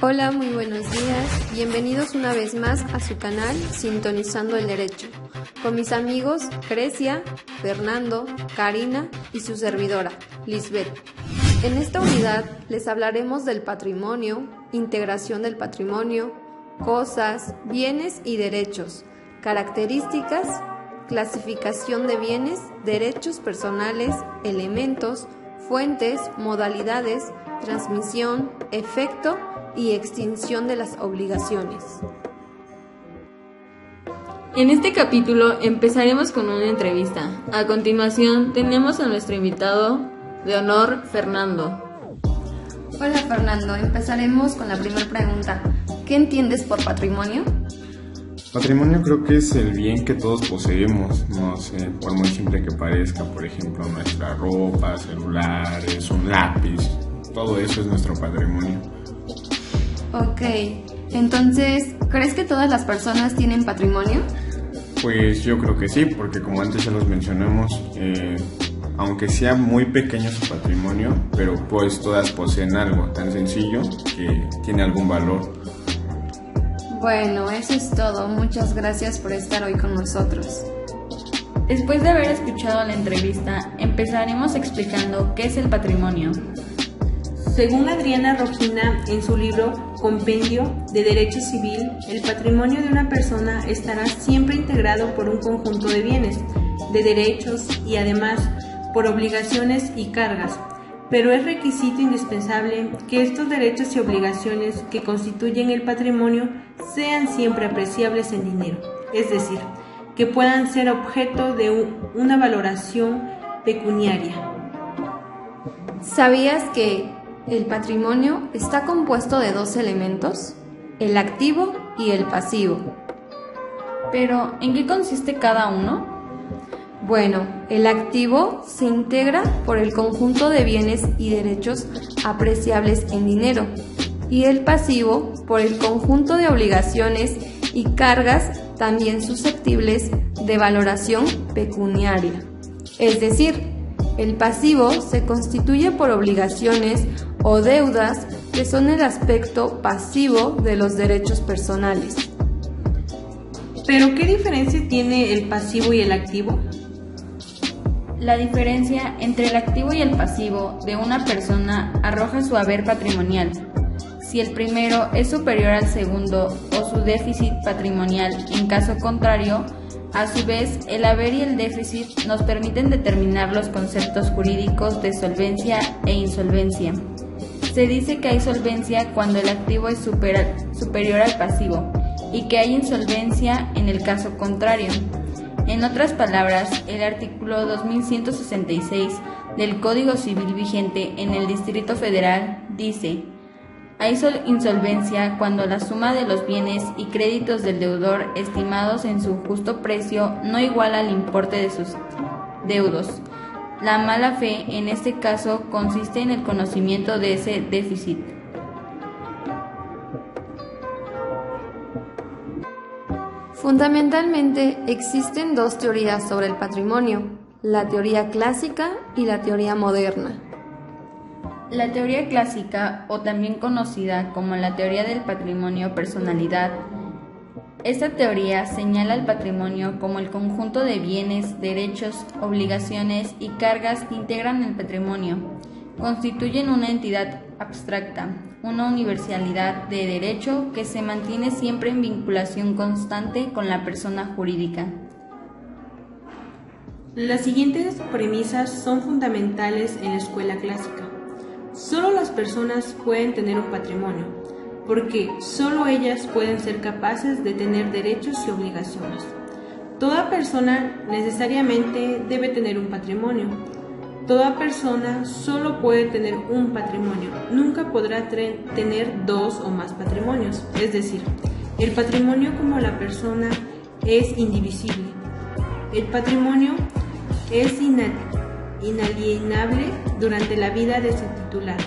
Hola, muy buenos días. Bienvenidos una vez más a su canal Sintonizando el Derecho, con mis amigos Grecia, Fernando, Karina y su servidora, Lisbeth. En esta unidad les hablaremos del patrimonio, integración del patrimonio, cosas, bienes y derechos, características, clasificación de bienes, derechos personales, elementos, fuentes, modalidades, transmisión, efecto y extinción de las obligaciones. En este capítulo empezaremos con una entrevista. A continuación tenemos a nuestro invitado de honor, Fernando. Hola Fernando, empezaremos con la primera pregunta. ¿Qué entiendes por patrimonio? Patrimonio creo que es el bien que todos poseemos, no sé, por muy simple que parezca, por ejemplo, nuestra ropa, celulares, un lápiz, todo eso es nuestro patrimonio. Ok, entonces, ¿crees que todas las personas tienen patrimonio? Pues yo creo que sí, porque como antes ya los mencionamos, aunque sea muy pequeño su patrimonio, pero pues todas poseen algo tan sencillo que tiene algún valor. Bueno, eso es todo. Muchas gracias por estar hoy con nosotros. Después de haber escuchado la entrevista, empezaremos explicando qué es el patrimonio. Según Adriana Rojina, en su libro Compendio de Derecho Civil, el patrimonio de una persona estará siempre integrado por un conjunto de bienes, de derechos y además por obligaciones y cargas, pero es requisito indispensable que estos derechos y obligaciones que constituyen el patrimonio sean siempre apreciables en dinero, es decir, que puedan ser objeto de una valoración pecuniaria. ¿Sabías que el patrimonio está compuesto de dos elementos, el activo y el pasivo? Pero, ¿en qué consiste cada uno? Bueno, el activo se integra por el conjunto de bienes y derechos apreciables en dinero, y el pasivo por el conjunto de obligaciones y cargas también susceptibles de valoración pecuniaria. Es decir, el pasivo se constituye por obligaciones o deudas que son el aspecto pasivo de los derechos personales. ¿Pero qué diferencia tiene el pasivo y el activo? La diferencia entre el activo y el pasivo de una persona arroja su haber patrimonial. Si el primero es superior al segundo o su déficit patrimonial, en caso contrario, a su vez, el haber y el déficit nos permiten determinar los conceptos jurídicos de solvencia e insolvencia. Se dice que hay solvencia cuando el activo es superior al pasivo y que hay insolvencia en el caso contrario. En otras palabras, el artículo 2166 del Código Civil vigente en el Distrito Federal dice: hay insolvencia cuando la suma de los bienes y créditos del deudor estimados en su justo precio no iguala al importe de sus deudos. La mala fe, en este caso, consiste en el conocimiento de ese déficit. Fundamentalmente, existen dos teorías sobre el patrimonio, la teoría clásica y la teoría moderna. La teoría clásica, o también conocida como la teoría del patrimonio personalidad, esta teoría señala al patrimonio como el conjunto de bienes, derechos, obligaciones y cargas que integran el patrimonio. Constituyen una entidad abstracta, una universalidad de derecho que se mantiene siempre en vinculación constante con la persona jurídica. Las siguientes premisas son fundamentales en la escuela clásica. Solo las personas pueden tener un patrimonio, porque solo ellas pueden ser capaces de tener derechos y obligaciones. Toda persona necesariamente debe tener un patrimonio. Toda persona solo puede tener un patrimonio, nunca podrá tener dos o más patrimonios. Es decir, el patrimonio como la persona es indivisible. El patrimonio es inalienable durante la vida de su titular.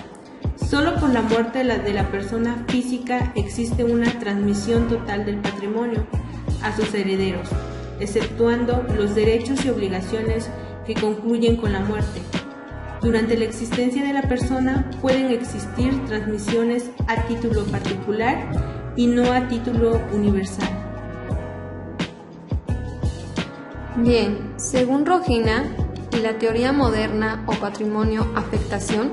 Solo con la muerte de la persona física existe una transmisión total del patrimonio a sus herederos, exceptuando los derechos y obligaciones que concluyen con la muerte. Durante la existencia de la persona pueden existir transmisiones a título particular y no a título universal. Bien, según Rogina, la teoría moderna o patrimonio-afectación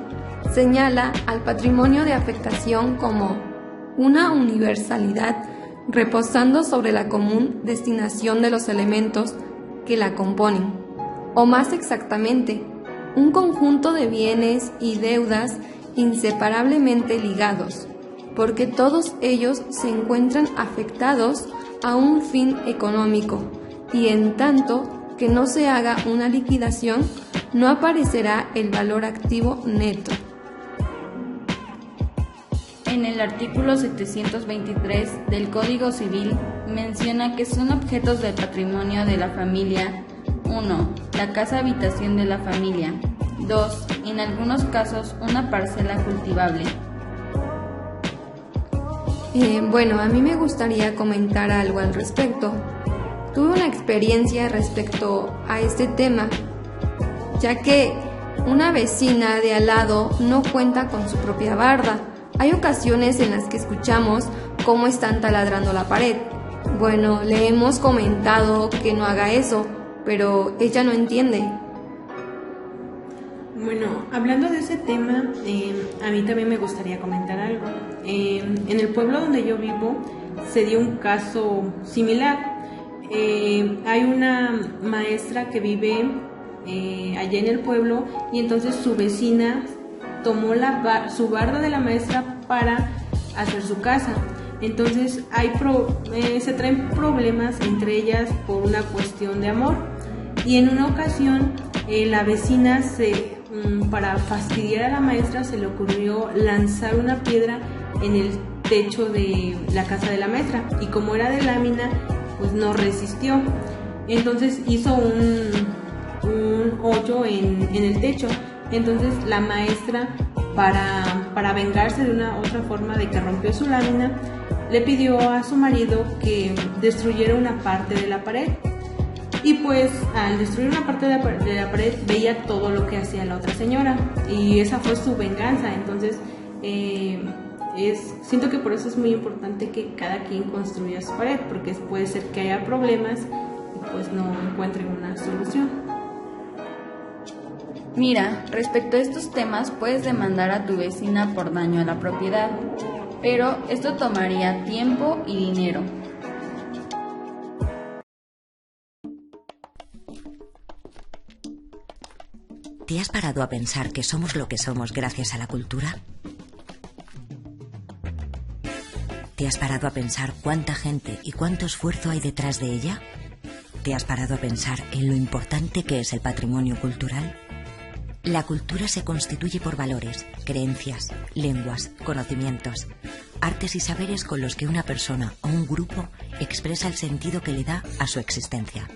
señala al patrimonio de afectación como una universalidad reposando sobre la común destinación de los elementos que la componen, o más exactamente, un conjunto de bienes y deudas inseparablemente ligados, porque todos ellos se encuentran afectados a un fin económico, y en tanto que no se haga una liquidación, no aparecerá el valor activo neto. En el artículo 723 del Código Civil menciona que son objetos del patrimonio de la familia: 1. La casa habitación de la familia; 2. En algunos casos, una parcela cultivable. Bueno, a mí me gustaría comentar algo al respecto. Tuve una experiencia respecto a este tema, ya que una vecina de al lado no cuenta con su propia barda. Hay ocasiones en las que escuchamos cómo están taladrando la pared. Bueno, le hemos comentado que no haga eso, pero ella no entiende. Bueno, hablando de ese tema, a mí también me gustaría comentar algo. En el pueblo donde yo vivo se dio un caso similar. Hay una maestra que vive allá en el pueblo, y entonces su vecina tomó su barda de la maestra para hacer su casa. Entonces se traen problemas entre ellas por una cuestión de amor, y en una ocasión la vecina para fastidiar a la maestra se le ocurrió lanzar una piedra en el techo de la casa de la maestra, y como era de lámina, pues no resistió. Entonces hizo un hoyo en el techo. Entonces la maestra, para vengarse de una otra forma de que rompió su lámina, le pidió a su marido que destruyera una parte de la pared. Y pues al destruir una parte de la pared veía todo lo que hacía la otra señora, y esa fue su venganza. Entonces siento que por eso es muy importante que cada quien construya su pared, porque puede ser que haya problemas y pues no encuentren una solución. Mira, respecto a estos temas puedes demandar a tu vecina por daño a la propiedad, pero esto tomaría tiempo y dinero. ¿Te has parado a pensar que somos lo que somos gracias a la cultura? ¿Te has parado a pensar cuánta gente y cuánto esfuerzo hay detrás de ella? ¿Te has parado a pensar en lo importante que es el patrimonio cultural? La cultura se constituye por valores, creencias, lenguas, conocimientos, artes y saberes con los que una persona o un grupo expresa el sentido que le da a su existencia.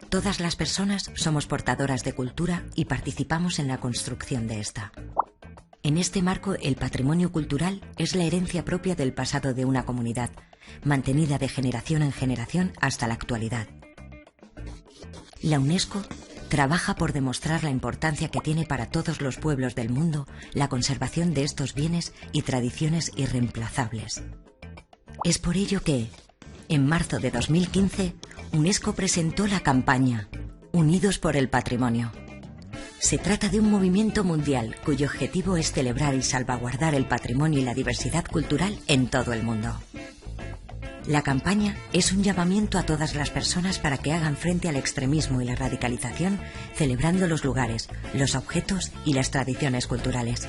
Todas las personas somos portadoras de cultura y participamos en la construcción de esta. En este marco, el patrimonio cultural es la herencia propia del pasado de una comunidad, mantenida de generación en generación hasta la actualidad. La UNESCO trabaja por demostrar la importancia que tiene para todos los pueblos del mundo la conservación de estos bienes y tradiciones irreemplazables. Es por ello que, en marzo de 2015, UNESCO presentó la campaña Unidos por el Patrimonio. Se trata de un movimiento mundial cuyo objetivo es celebrar y salvaguardar el patrimonio y la diversidad cultural en todo el mundo. La campaña es un llamamiento a todas las personas para que hagan frente al extremismo y la radicalización, celebrando los lugares, los objetos y las tradiciones culturales.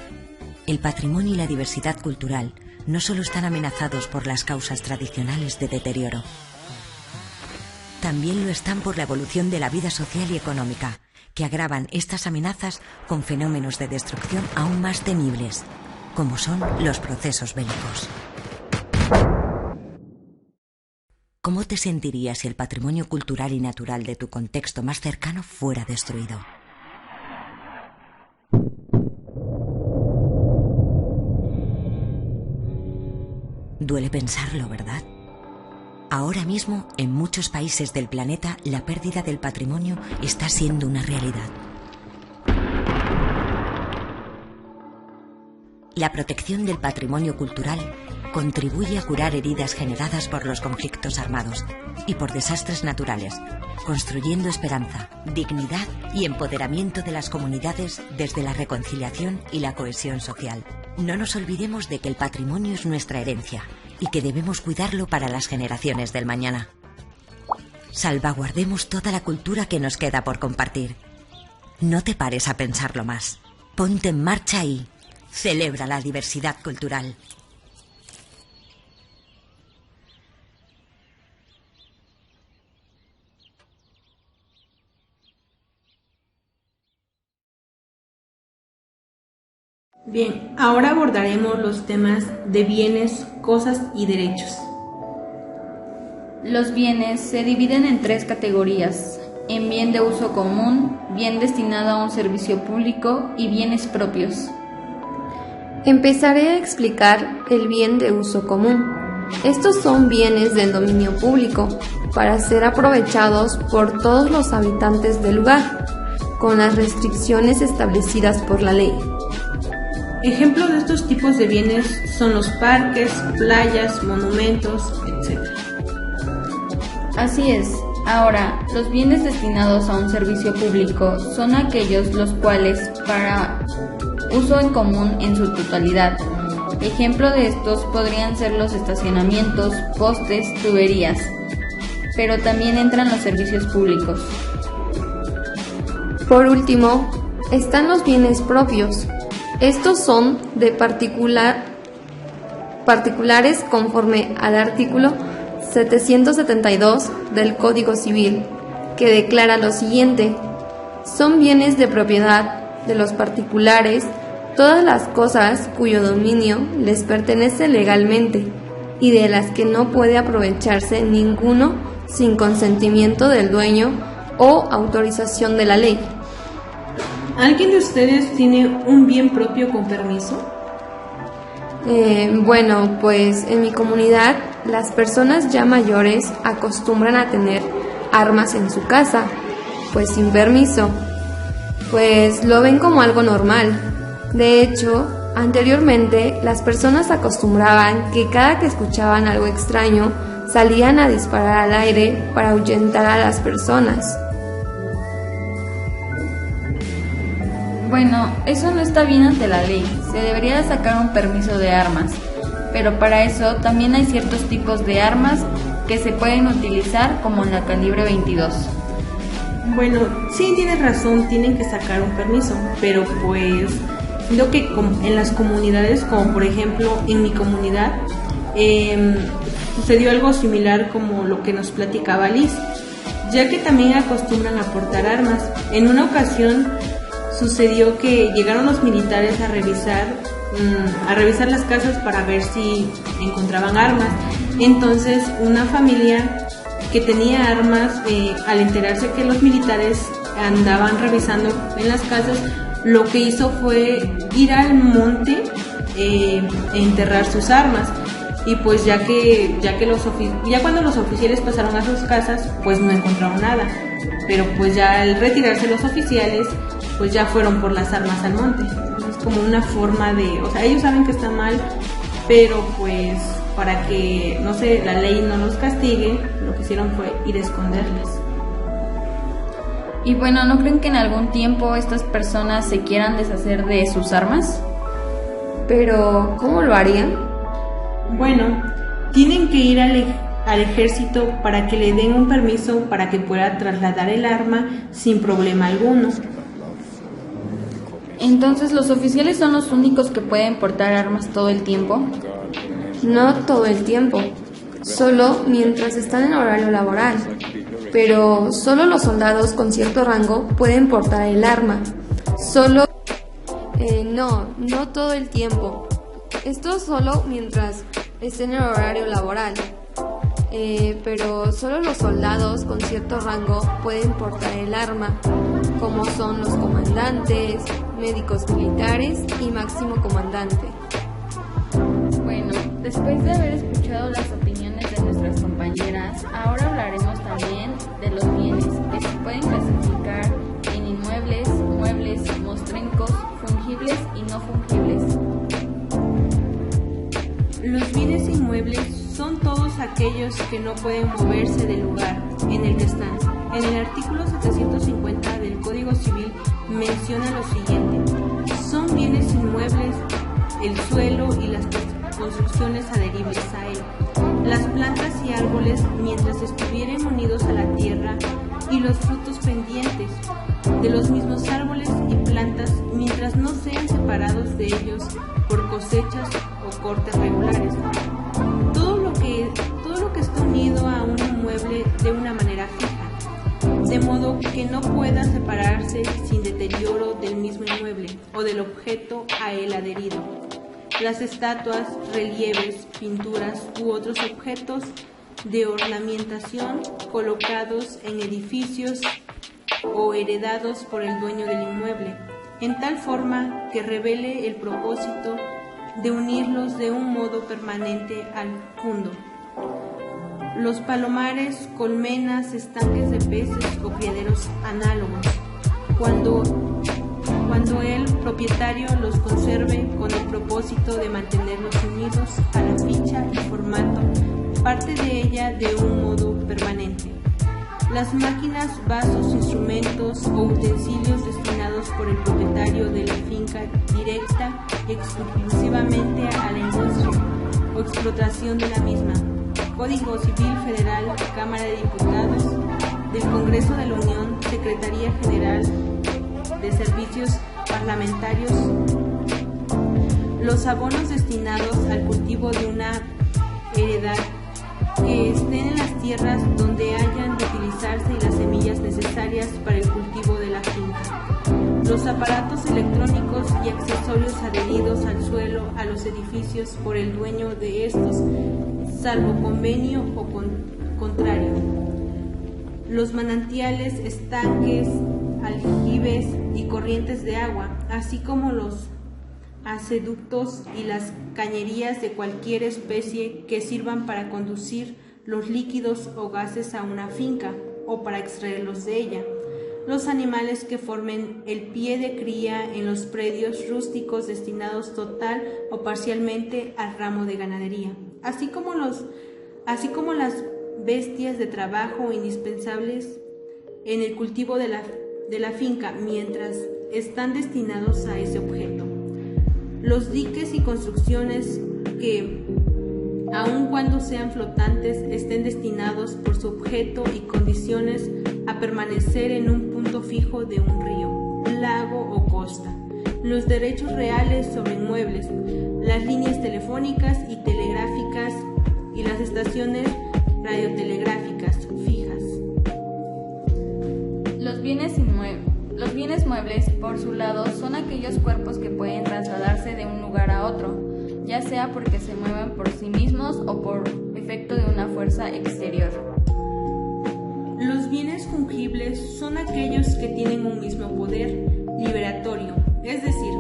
El patrimonio y la diversidad cultural no solo están amenazados por las causas tradicionales de deterioro, también lo están por la evolución de la vida social y económica, que agravan estas amenazas con fenómenos de destrucción aún más temibles, como son los procesos bélicos. ¿Cómo te sentirías si el patrimonio cultural y natural de tu contexto más cercano fuera destruido? Duele pensarlo, ¿verdad? Ahora mismo, en muchos países del planeta, la pérdida del patrimonio está siendo una realidad. La protección del patrimonio cultural contribuye a curar heridas generadas por los conflictos armados y por desastres naturales, construyendo esperanza, dignidad y empoderamiento de las comunidades desde la reconciliación y la cohesión social. No nos olvidemos de que el patrimonio es nuestra herencia y que debemos cuidarlo para las generaciones del mañana. Salvaguardemos toda la cultura que nos queda por compartir. No te pares a pensarlo más. Ponte en marcha y celebra la diversidad cultural. Bien, ahora abordaremos los temas de bienes, cosas y derechos. Los bienes se dividen en 3 categorías: en bien de uso común, bien destinado a un servicio público y bienes propios. Empezaré a explicar el bien de uso común. Estos son bienes del dominio público para ser aprovechados por todos los habitantes del lugar, con las restricciones establecidas por la ley. Ejemplos de estos tipos de bienes son los parques, playas, monumentos, etc. Así es. Ahora, los bienes destinados a un servicio público son aquellos los cuales para uso en común en su totalidad. Ejemplo de estos podrían ser los estacionamientos, postes, tuberías, pero también entran los servicios públicos. Por último, están los bienes propios. Estos son de particulares conforme al artículo 772 del Código Civil, que declara lo siguiente: son bienes de propiedad de los particulares todas las cosas cuyo dominio les pertenece legalmente y de las que no puede aprovecharse ninguno sin consentimiento del dueño o autorización de la ley. ¿Alguien de ustedes tiene un bien propio con permiso? Bueno, pues en mi comunidad las personas ya mayores acostumbran a tener armas en su casa, pues sin permiso, pues lo ven como algo normal. De hecho, anteriormente las personas acostumbraban que cada que escuchaban algo extraño salían a disparar al aire para ahuyentar a las personas. Bueno, eso no está bien ante la ley. Se debería sacar un permiso de armas, pero para eso también hay ciertos tipos de armas que se pueden utilizar, como la calibre 22. Bueno, sí tienes razón, tienen que sacar un permiso, pero pues siento que en las comunidades, como por ejemplo en mi comunidad, sucedió algo similar como lo que nos platicaba Liz, ya que también acostumbran a portar armas. En una ocasión sucedió que llegaron los militares a revisar las casas para ver si encontraban armas. Entonces una familia que tenía armas, al enterarse que los militares andaban revisando en las casas, lo que hizo fue ir al monte e enterrar sus armas. Y pues ya cuando los oficiales pasaron a sus casas, pues no encontraron nada. Pero pues ya al retirarse los oficiales, pues ya fueron por las armas al monte. Es como una forma de, o sea, ellos saben que está mal, pero pues para que, no sé, la ley no los castigue, lo que hicieron fue ir a esconderlas. Y bueno, ¿no creen que en algún tiempo estas personas se quieran deshacer de sus armas? Pero, ¿cómo lo harían? Bueno, tienen que ir al ejército para que le den un permiso para que pueda trasladar el arma sin problema alguno. Entonces, ¿los oficiales son los únicos que pueden portar armas todo el tiempo? No todo el tiempo, solo mientras están en horario laboral. Pero solo los soldados con cierto rango pueden portar el arma. No todo el tiempo. Esto solo mientras estén en horario laboral. Pero solo los soldados con cierto rango pueden portar el arma, como son los comandantes, médicos militares y máximo comandante. Bueno, después de haber escuchado las opiniones de nuestras compañeras, ahora hablaremos también de los bienes que se pueden clasificar en inmuebles, muebles, mostrencos, fungibles y no fungibles. Los bienes inmuebles son todos aquellos que no pueden moverse del lugar en el que están. En el artículo 750 del Código Civil menciona lo siguiente: son bienes inmuebles el suelo y las construcciones adheribles a él, las plantas y árboles mientras estuvieren unidos a la tierra, y los frutos pendientes de los mismos árboles y plantas mientras no sean separados de ellos por cosechas o cortes regulares. Todo lo que está unido a un inmueble de una manera fija, de modo que no pueda separarse sin deterioro del mismo inmueble o del objeto a él adherido. Las estatuas, relieves, pinturas u otros objetos de ornamentación colocados en edificios o heredados por el dueño del inmueble, en tal forma que revele el propósito de unirlos de un modo permanente al fundo. Los palomares, colmenas, estanques de peces o criaderos análogos, cuando el propietario los conserve con el propósito de mantenerlos unidos a la ficha y formato parte de ella de un modo permanente. Las máquinas, vasos, instrumentos o utensilios destinados por el propietario de la finca directa y exclusivamente a la industria o explotación de la misma. Código Civil Federal, Cámara de Diputados del Congreso de la Unión, Secretaría General de Servicios Parlamentarios. Los abonos destinados al cultivo de una heredad que estén en las tierras donde hayan de utilizarse y las semillas necesarias para el cultivo de la finca. Los aparatos electrónicos y accesorios adheridos al suelo, a los edificios por el dueño de estos, salvo convenio o contrario. Los manantiales, estanques, aljibes y corrientes de agua, así como los aceductos y las cañerías de cualquier especie que sirvan para conducir los líquidos o gases a una finca o para extraerlos de ella. Los animales que formen el pie de cría en los predios rústicos destinados total o parcialmente al ramo de ganadería, así como las bestias de trabajo indispensables en el cultivo de la finca mientras están destinados a ese objeto. Los diques y construcciones que, aun cuando sean flotantes, estén destinados por su objeto y condiciones a permanecer en un punto fijo de un río, lago o costa. Los derechos reales sobre inmuebles, las líneas telefónicas y telegráficas y las estaciones radiotelegráficas fijas. Los bienes muebles, por su lado, son aquellos cuerpos que pueden trasladarse de un lugar a otro, ya sea porque se mueven por sí mismos o por efecto de una fuerza exterior. Los bienes fungibles son aquellos que tienen un mismo poder liberatorio, es decir,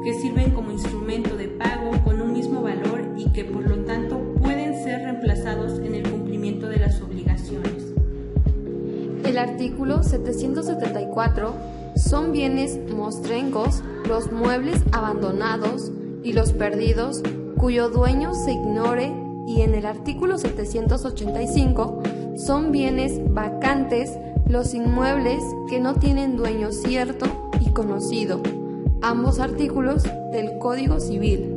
que sirven como instrumento de pago con un mismo valor y que por lo tanto pueden ser reemplazados en el cumplimiento de las obligaciones. El artículo 774 son bienes mostrencos, los muebles abandonados y los perdidos cuyo dueño se ignore, y en el artículo 785 son bienes vacantes, los inmuebles que no tienen dueño cierto y conocido, ambos artículos del Código Civil.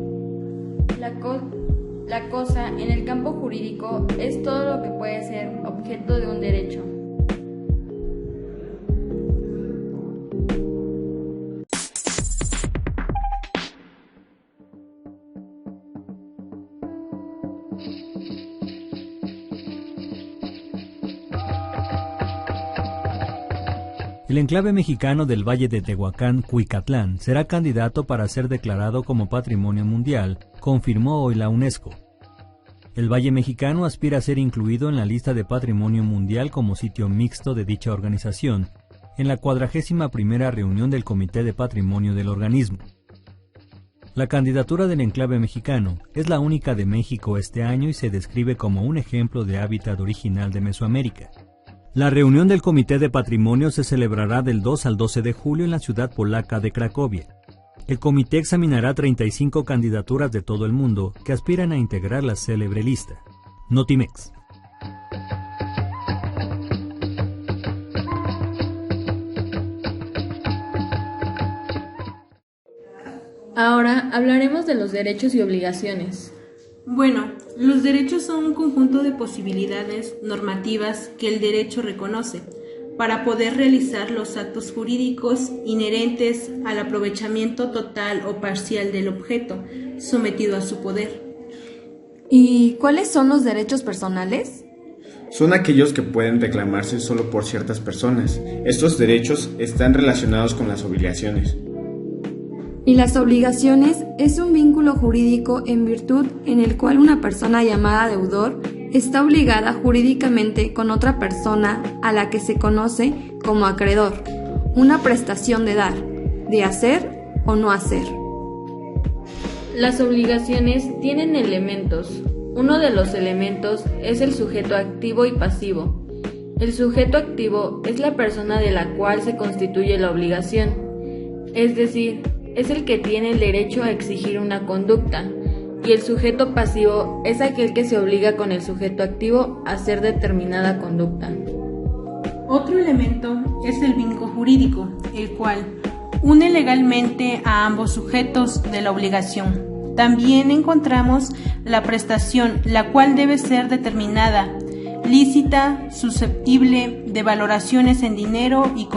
La cosa en el campo jurídico es todo lo que puede ser objeto de un derecho. El enclave mexicano del Valle de Tehuacán, Cuicatlán, será candidato para ser declarado como Patrimonio Mundial, confirmó hoy la UNESCO. El Valle Mexicano aspira a ser incluido en la lista de Patrimonio Mundial como sitio mixto de dicha organización, en la 41ª reunión del Comité de Patrimonio del organismo. La candidatura del enclave mexicano es la única de México este año y se describe como un ejemplo de hábitat original de Mesoamérica. La reunión del Comité de Patrimonio se celebrará del 2 al 12 de julio en la ciudad polaca de Cracovia. El comité examinará 35 candidaturas de todo el mundo que aspiran a integrar la célebre lista. Notimex. Ahora hablaremos de los derechos y obligaciones. Bueno, los derechos son un conjunto de posibilidades normativas que el derecho reconoce para poder realizar los actos jurídicos inherentes al aprovechamiento total o parcial del objeto sometido a su poder. ¿Y cuáles son los derechos personales? Son aquellos que pueden reclamarse solo por ciertas personas. Estos derechos están relacionados con las obligaciones. Y las obligaciones es un vínculo jurídico en virtud en el cual una persona llamada deudor está obligada jurídicamente con otra persona a la que se conoce como acreedor, una prestación de dar, de hacer o no hacer. Las obligaciones tienen elementos. Uno de los elementos es el sujeto activo y pasivo. El sujeto activo es la persona de la cual se constituye la obligación, es decir, es el que tiene el derecho a exigir una conducta, y el sujeto pasivo es aquel que se obliga con el sujeto activo a hacer determinada conducta. Otro elemento es el vínculo jurídico, el cual une legalmente a ambos sujetos de la obligación. También encontramos la prestación, la cual debe ser determinada, lícita, susceptible de valoraciones en dinero y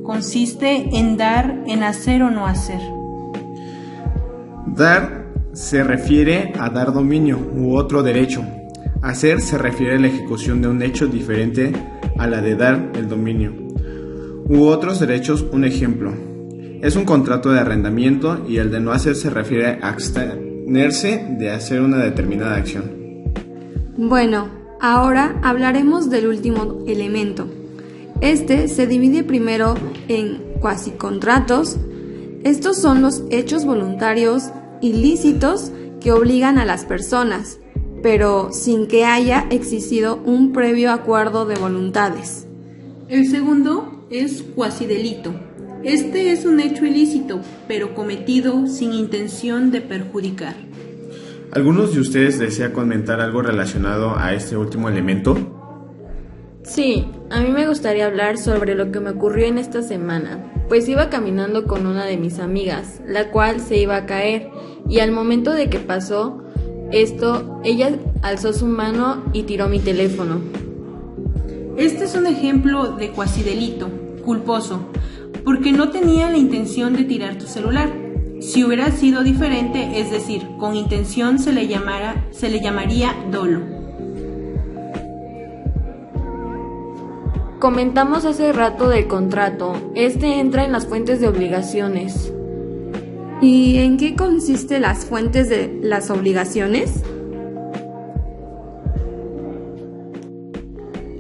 consiste en dar, en hacer o no hacer. Dar se refiere a dar dominio u otro derecho. Hacer se refiere a la ejecución de un hecho diferente a la de dar el dominio u otros derechos. Un ejemplo es un contrato de arrendamiento, y el de no hacer se refiere a abstenerse de hacer una determinada acción. Bueno, ahora hablaremos del último elemento. Este se divide primero en cuasicontratos. Estos son los hechos voluntarios ilícitos que obligan a las personas, pero sin que haya existido un previo acuerdo de voluntades. El segundo es cuasidelito. Este es un hecho ilícito, pero cometido sin intención de perjudicar. ¿Algunos de ustedes desea comentar algo relacionado a este último elemento? Sí, a mí me gustaría hablar sobre lo que me ocurrió en esta semana, pues iba caminando con una de mis amigas, la cual se iba a caer, y al momento de que pasó esto, ella alzó su mano y tiró mi teléfono. Este es un ejemplo de cuasidelito, culposo, porque no tenía la intención de tirar tu celular. Si hubiera sido diferente, es decir, con intención, se le llamaría dolo. Comentamos hace rato del contrato. Este entra en las fuentes de obligaciones. ¿Y en qué consisten las fuentes de las obligaciones?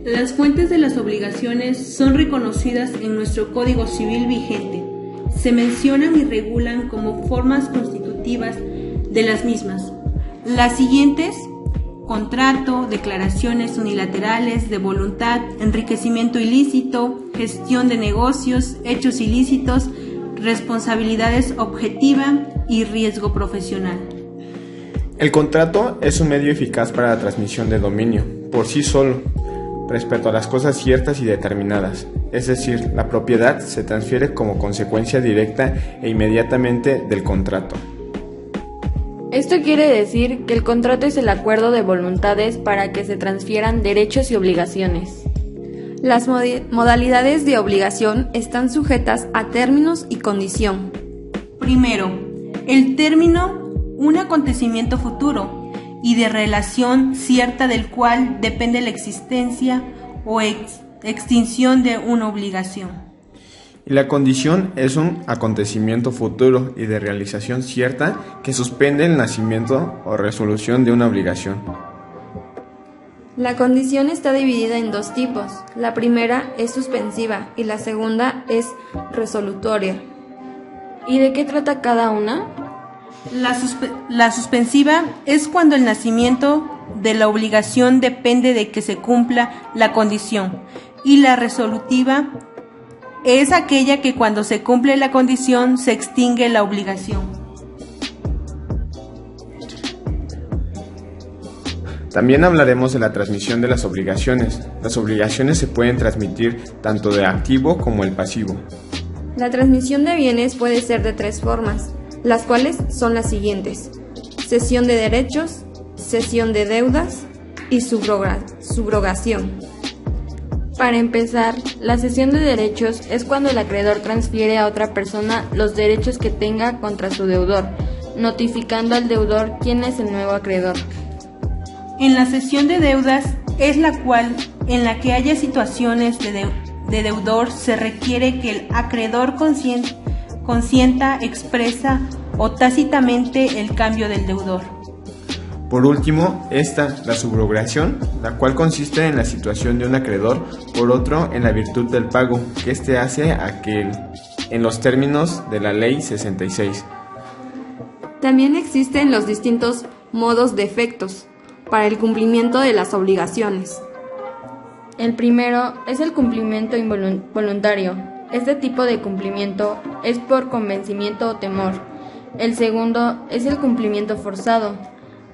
Las fuentes de las obligaciones son reconocidas en nuestro Código Civil vigente. Se mencionan y regulan como formas constitutivas de las mismas. Las siguientes: contrato, declaraciones unilaterales de voluntad, enriquecimiento ilícito, gestión de negocios, hechos ilícitos, responsabilidades objetiva y riesgo profesional. El contrato es un medio eficaz para la transmisión de dominio, por sí solo, respecto a las cosas ciertas y determinadas. Es decir, la propiedad se transfiere como consecuencia directa e inmediatamente del contrato. Esto quiere decir que el contrato es el acuerdo de voluntades para que se transfieran derechos y obligaciones. Las modalidades de obligación están sujetas a términos y condición. Primero, el término, un acontecimiento futuro y de relación cierta del cual depende la existencia o extinción de una obligación. Y la condición es un acontecimiento futuro y de realización cierta que suspende el nacimiento o resolución de una obligación. La condición está dividida en dos tipos. La primera es suspensiva y la segunda es resolutoria. ¿Y de qué trata cada una? La suspensiva es cuando el nacimiento de la obligación depende de que se cumpla la condición, y la resolutiva es aquella que cuando se cumple la condición se extingue la obligación. También hablaremos de la transmisión de las obligaciones. Las obligaciones se pueden transmitir tanto de activo como el pasivo. La transmisión de bienes puede ser de 3 formas, las cuales son las siguientes: cesión de derechos, cesión de deudas y subrogación. Para empezar, la cesión de derechos es cuando el acreedor transfiere a otra persona los derechos que tenga contra su deudor, notificando al deudor quién es el nuevo acreedor. En la cesión de deudas es la cual, en la que haya situaciones de deudor, se requiere que el acreedor consienta expresa o tácitamente el cambio del deudor. Por último, la subrogación, la cual consiste en la situación de un acreedor por otro en la virtud del pago que éste hace a aquel, en los términos de la Ley 66. También existen los distintos modos de efectos para el cumplimiento de las obligaciones. El primero es el cumplimiento involuntario. Este tipo de cumplimiento es por convencimiento o temor. El segundo es el cumplimiento forzado.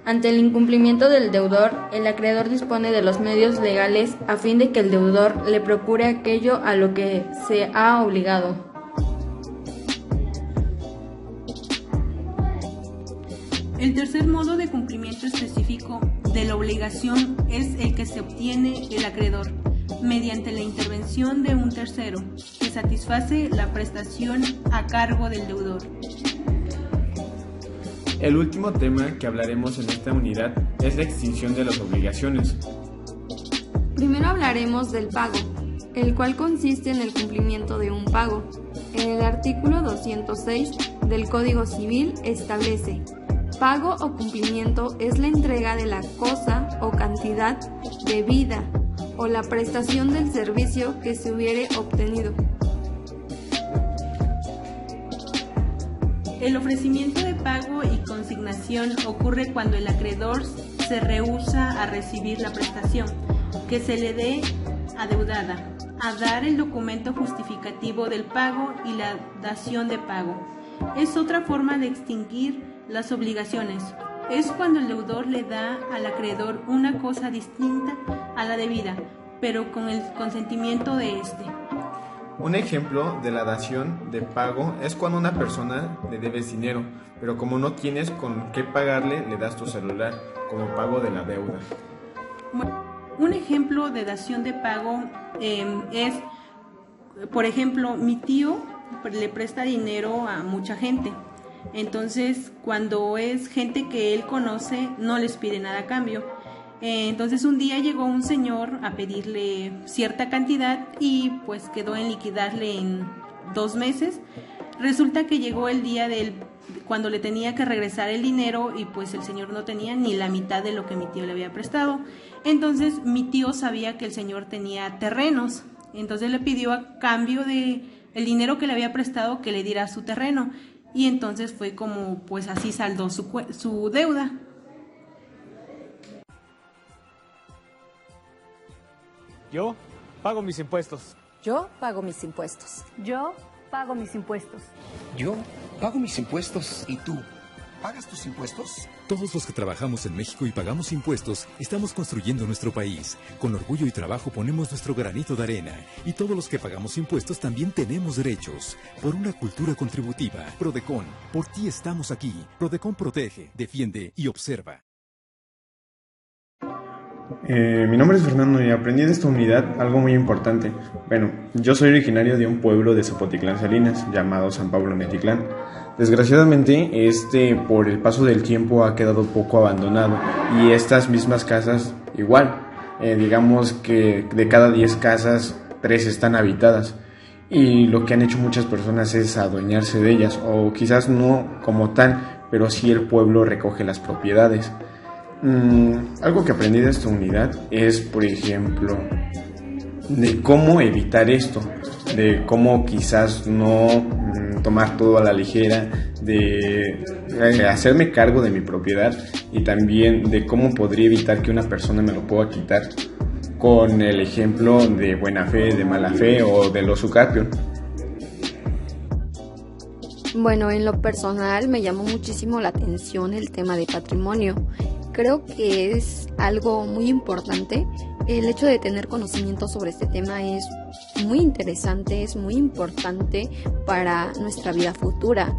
Ante el incumplimiento del deudor, el acreedor dispone de los medios legales a fin de que el deudor le procure aquello a lo que se ha obligado. El tercer modo de cumplimiento específico de la obligación es el que se obtiene el acreedor mediante la intervención de un tercero que satisface la prestación a cargo del deudor. El último tema que hablaremos en esta unidad es la extinción de las obligaciones. Primero hablaremos del pago, el cual consiste en el cumplimiento de un pago. En el artículo 206 del Código Civil establece: pago o cumplimiento es la entrega de la cosa o cantidad debida o la prestación del servicio que se hubiere obtenido. El ofrecimiento de pago y consignación ocurre cuando el acreedor se rehúsa a recibir la prestación que se le dé adeudada, a dar el documento justificativo del pago y la dación de pago. Es otra forma de extinguir las obligaciones. Es cuando el deudor le da al acreedor una cosa distinta a la debida, pero con el consentimiento de éste. Un ejemplo de la dación de pago es cuando a una persona le debes dinero, pero como no tienes con qué pagarle, le das tu celular como pago de la deuda. Un ejemplo de dación de pago es, por ejemplo, mi tío le presta dinero a mucha gente. Entonces, cuando es gente que él conoce, no les pide nada a cambio. Entonces un día llegó un señor a pedirle cierta cantidad y pues quedó en liquidarle en 2 meses. Resulta que llegó el día cuando le tenía que regresar el dinero y pues el señor no tenía ni la mitad de lo que mi tío le había prestado. Entonces mi tío sabía que el señor tenía terrenos, entonces le pidió a cambio de el dinero que le había prestado que le diera su terreno, y entonces fue como pues así saldó su deuda. Yo pago mis impuestos. Yo pago mis impuestos. Yo pago mis impuestos. Yo pago mis impuestos. ¿Y tú? ¿Pagas tus impuestos? Todos los que trabajamos en México y pagamos impuestos, estamos construyendo nuestro país. Con orgullo y trabajo ponemos nuestro granito de arena. Y todos los que pagamos impuestos también tenemos derechos. Por una cultura contributiva. Prodecon, por ti estamos aquí. Prodecon protege, defiende y observa. Mi nombre es Fernando y aprendí de esta unidad algo muy importante. Bueno, yo soy originario de un pueblo de Zapotitlán Salinas llamado San Pablo Netitlán. Desgraciadamente, por el paso del tiempo ha quedado poco abandonado, y estas mismas casas igual. Digamos que de cada 10 casas, 3 están habitadas, y lo que han hecho muchas personas es adueñarse de ellas, o quizás no como tal, pero sí el pueblo recoge las propiedades. Algo que aprendí de esta unidad es, por ejemplo, de cómo evitar esto, de cómo quizás no tomar todo a la ligera, de hacerme cargo de mi propiedad, y también de cómo podría evitar que una persona me lo pueda quitar con el ejemplo de buena fe, de mala fe o del usucapión. Bueno, en lo personal me llamó muchísimo la atención el tema de patrimonio. Creo que es algo muy importante. El hecho de tener conocimiento sobre este tema es muy interesante, es muy importante para nuestra vida futura.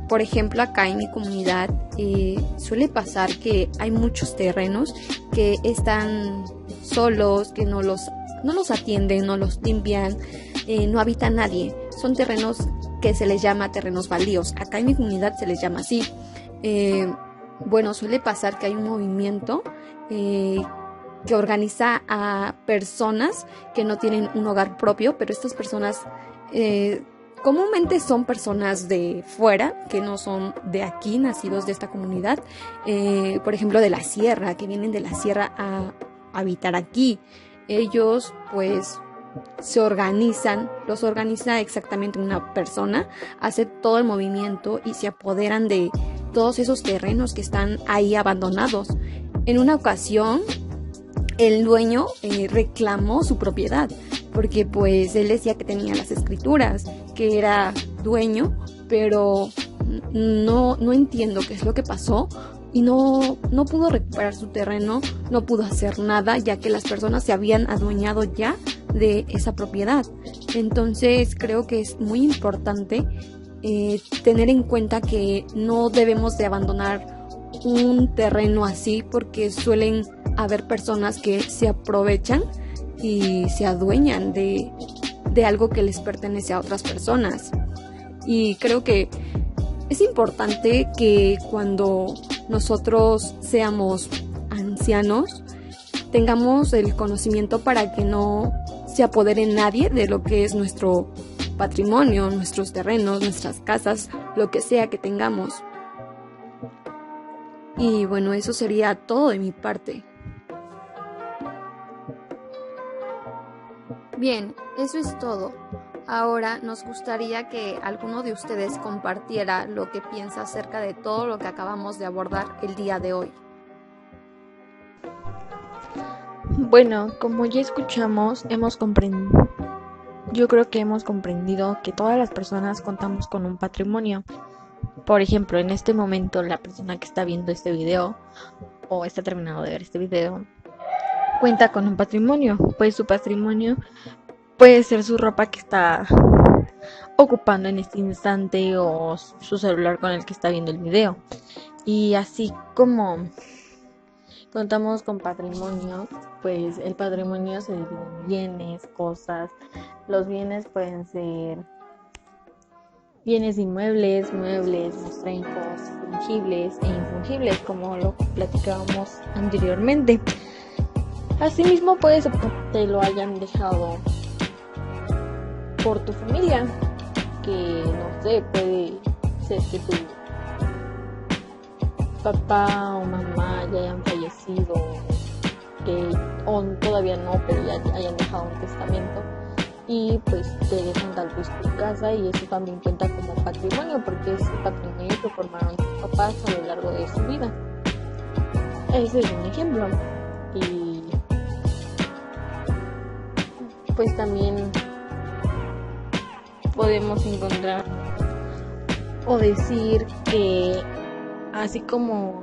Por ejemplo, acá en mi comunidad suele pasar que hay muchos terrenos que están solos, que no los atienden, no los limpian, no habita nadie. Son terrenos que se les llama terrenos baldíos. Acá en mi comunidad se les llama así. Bueno, suele pasar que hay un movimiento que organiza a personas que no tienen un hogar propio, pero estas personas comúnmente son personas de fuera, que no son de aquí, nacidos de esta comunidad, por ejemplo de la sierra, que vienen de la sierra a habitar aquí. Ellos pues los organiza exactamente una persona, hace todo el movimiento y se apoderan de todos esos terrenos que están ahí abandonados. En una ocasión el dueño reclamó su propiedad, porque pues él decía que tenía las escrituras, que era dueño, pero no entiendo qué es lo que pasó y no pudo recuperar su terreno, no pudo hacer nada, ya que las personas se habían adueñado ya de esa propiedad. Entonces creo que es muy importante tener en cuenta que no debemos de abandonar un terreno así, porque suelen haber personas que se aprovechan y se adueñan de algo que les pertenece a otras personas. Y creo que es importante que cuando nosotros seamos ancianos tengamos el conocimiento para que no se apodere nadie de lo que es nuestro patrimonio, nuestros terrenos, nuestras casas, lo que sea que tengamos. Y bueno, eso sería todo de mi parte. Bien, eso es todo. Ahora nos gustaría que alguno de ustedes compartiera lo que piensa acerca de todo lo que acabamos de abordar el día de hoy. Bueno, como ya escuchamos, yo creo que hemos comprendido que todas las personas contamos con un patrimonio. Por ejemplo, en este momento la persona que está viendo este video o está terminando de ver este video cuenta con un patrimonio, pues su patrimonio puede ser su ropa que está ocupando en este instante o su celular con el que está viendo el video. Y así como contamos con patrimonio, pues el patrimonio se divide en bienes, cosas. Los bienes pueden ser bienes inmuebles, muebles, mostrencos, fungibles e infungibles, como lo platicábamos anteriormente. Asimismo, puede ser que te lo hayan dejado por tu familia, que no sé, puede ser que tu papá o mamá ya hayan fallecido, o todavía no, pero ya hayan dejado un testamento y pues te dejan tal vez tu casa, y eso también cuenta como patrimonio, porque es el patrimonio que formaron tus papás a lo largo de su vida. Ese es un ejemplo. Y pues también podemos encontrar o decir que así como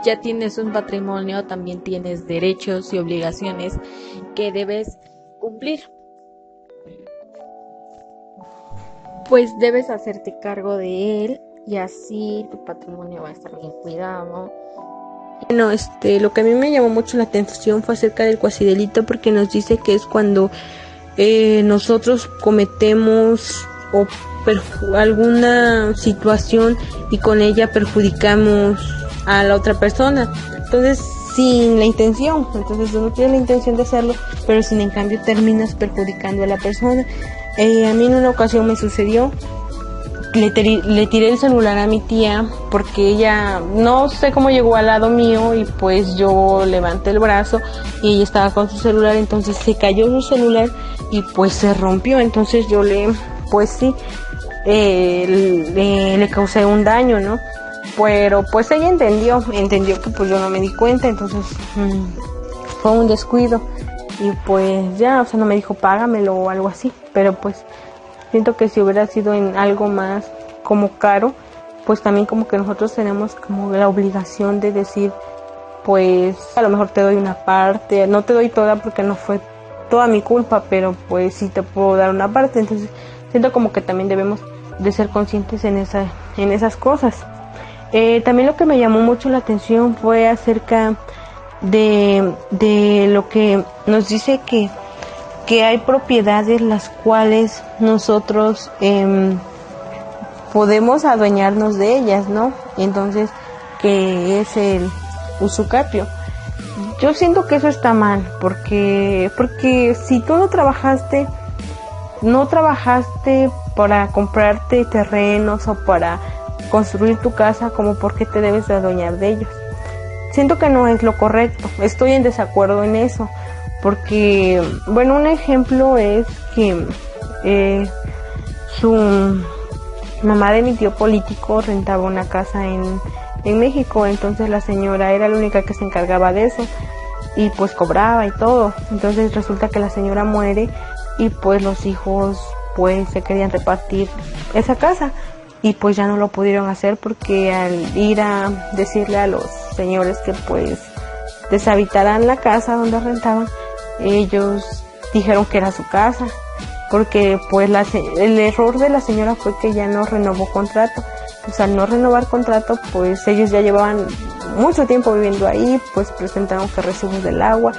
ya tienes un patrimonio, también tienes derechos y obligaciones que debes cumplir. Pues debes hacerte cargo de él y así tu patrimonio va a estar bien cuidado. Bueno, lo que a mí me llamó mucho la atención fue acerca del cuasidelito, porque nos dice que es cuando nosotros cometemos alguna situación y con ella perjudicamos a la otra persona, entonces sin la intención, entonces tú no tienes la intención de hacerlo, pero sin en cambio terminas perjudicando a la persona. A mí en una ocasión me sucedió, le tiré el celular a mi tía porque ella no sé cómo llegó al lado mío y pues yo levanté el brazo y ella estaba con su celular, entonces se cayó su celular y pues se rompió, entonces yo le causé un daño, ¿no? Pero pues ella entendió que pues yo no me di cuenta, entonces fue un descuido y pues ya, o sea, no me dijo págamelo o algo así, pero pues Siento que si hubiera sido en algo más como caro, pues también como que nosotros tenemos como la obligación de decir, pues a lo mejor te doy una parte, no te doy toda porque no fue toda mi culpa, pero pues sí te puedo dar una parte. Entonces siento como que también debemos de ser conscientes en esas cosas. También lo que me llamó mucho la atención fue acerca de lo que nos dice que hay propiedades las cuales nosotros podemos adueñarnos de ellas, ¿no? Entonces, que es el usucapio. Yo siento que eso está mal, porque si tú no trabajaste para comprarte terrenos o para construir tu casa, como por qué te debes de adueñar de ellos. Siento que no es lo correcto, estoy en desacuerdo en eso, porque, bueno, un ejemplo es que su mamá de mi tío político rentaba una casa en México, entonces la señora era la única que se encargaba de eso y pues cobraba y todo. Entonces resulta que la señora muere y pues los hijos pues se querían repartir esa casa y pues ya no lo pudieron hacer porque al ir a decirle a los señores que pues deshabitaran la casa donde rentaban, ellos dijeron que era su casa, porque pues el error de la señora fue que ya no renovó contrato. Pues al no renovar contrato, pues ellos ya llevaban mucho tiempo viviendo ahí, pues presentaron que recibos del agua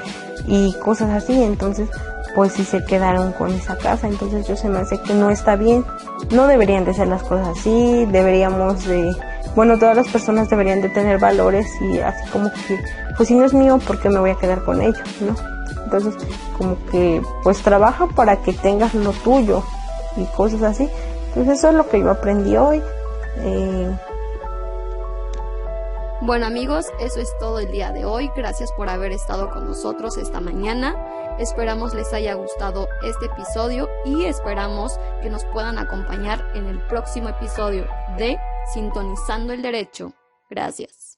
y cosas así, entonces pues sí se quedaron con esa casa. Entonces yo se me hace que no está bien, no deberían de ser las cosas así, todas las personas deberían de tener valores y así como que, pues si no es mío, ¿por qué me voy a quedar con ellos, no? Entonces como que pues trabaja para que tengas lo tuyo y cosas así. Entonces eso es lo que yo aprendí hoy. Bueno amigos, eso es todo el día de hoy. Gracias por haber estado con nosotros esta mañana. Esperamos les haya gustado este episodio y esperamos que nos puedan acompañar en el próximo episodio de Sintonizando el Derecho. Gracias.